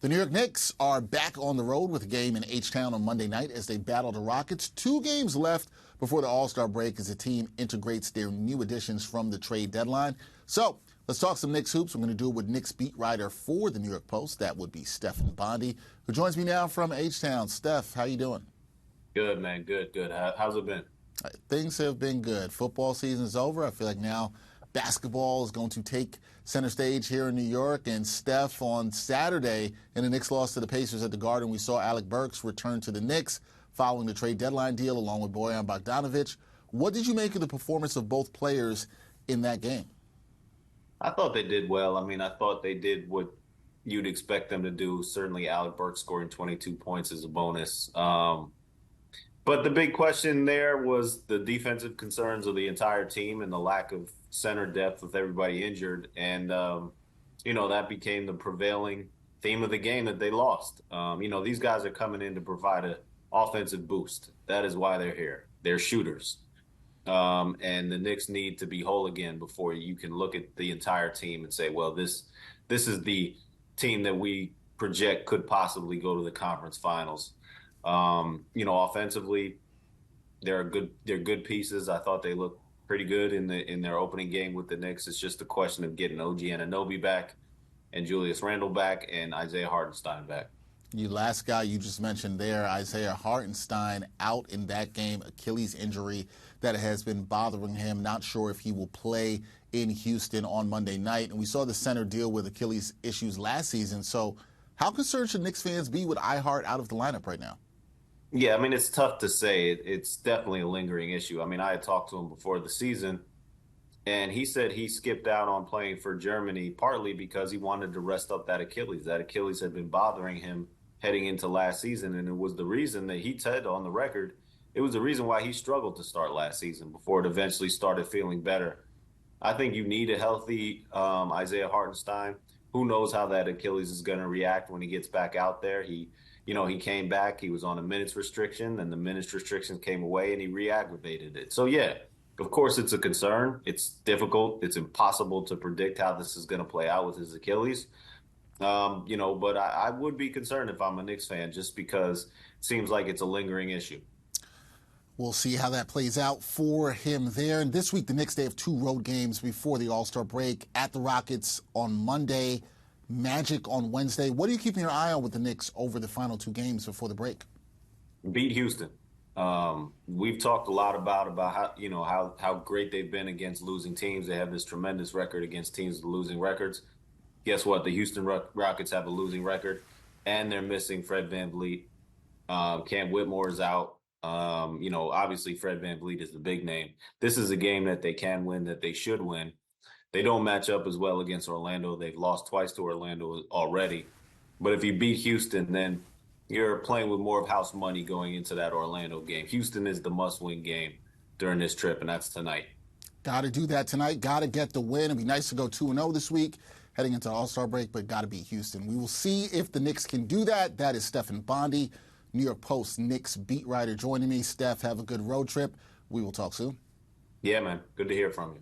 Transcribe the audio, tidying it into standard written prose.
The New York Knicks are back on the road with a game in H-Town on Monday night as they battle the Rockets. 2 games left before the All-Star break as the team integrates their new additions from the trade deadline. So let's talk some Knicks hoops. We're going to do it with Knicks beat writer for the New York Post. That would be Stefan Bondy, who joins me now from H-Town. Steph, how you doing? Good, man. Good. How's it been? Things have been good. Football season's over. I feel like now basketball is going to take center stage here in New York. And Steph, on Saturday, in the Knicks loss to the Pacers at the Garden, we saw Alec Burks return to the Knicks following the trade deadline deal along with Bojan Bogdanovic. What did you make of the performance of both players in that game? I thought they did well. I mean, I thought they did what you'd expect them to do. Certainly, Alec Burks scoring 22 points is a bonus. But the big question there was the defensive concerns of the entire team and the lack of center depth with everybody injured. And, that became the prevailing theme of the game that they lost. These guys are coming in to provide an offensive boost. That is why they're here. They're shooters. And the Knicks need to be whole again before you can look at the entire team and say, well, this is the team that we project could possibly go to the conference finals. Offensively, they're good pieces. I thought they looked pretty good in their opening game with the Knicks. It's just a question of getting OG Anunoby back and Julius Randle back and Isaiah Hardenstein back. You last guy you just mentioned there, Isaiah Hardenstein, out in that game, Achilles injury that has been bothering him. Not sure if he will play in Houston on Monday night. And we saw the center deal with Achilles issues last season. So how concerned should Knicks fans be with Hart out of the lineup right now? Yeah, I mean, it's tough to say. It's definitely a lingering issue. I mean, I had talked to him before the season, and he said he skipped out on playing for Germany partly because he wanted to rest up that Achilles. That Achilles had been bothering him heading into last season, and it was the reason that he said on the record, it was the reason why he struggled to start last season before it eventually started feeling better. I think you need a healthy Isaiah Hartenstein. Who knows how that Achilles is going to react when he gets back out there. He came back, he was on a minutes restriction, and the minutes restrictions came away, and he re-aggravated it. So, yeah, of course it's a concern. It's difficult. It's impossible to predict how this is going to play out with his Achilles. But I would be concerned if I'm a Knicks fan just because it seems like it's a lingering issue. We'll see how that plays out for him there. And this week, the Knicks, they have 2 road games before the All-Star break at the Rockets on Monday, Magic on Wednesday. What are you keeping your eye on with the Knicks over the final 2 games before the break? Beat Houston. We've talked a lot about how great they've been against losing teams. They have this tremendous record against teams with losing records. Guess what? The Houston Rockets have a losing record, and they're missing Fred VanVleet. Cam Whitmore is out. Obviously Fred VanVleet is the big name. This is a game that they can win, that they should win. They don't match up as well against Orlando. They've lost twice to Orlando already. But if you beat Houston, then you're playing with more of house money going into that Orlando game. Houston is the must-win game during this trip, and that's tonight. Got to do that tonight. Got to get the win. It'd be nice to go 2-0 this week, heading into the All-Star break, but got to beat Houston. We will see if the Knicks can do that. That is Stefan Bondy, New York Post Knicks beat writer, joining me. Steph, have a good road trip. We will talk soon. Yeah, man. Good to hear from you.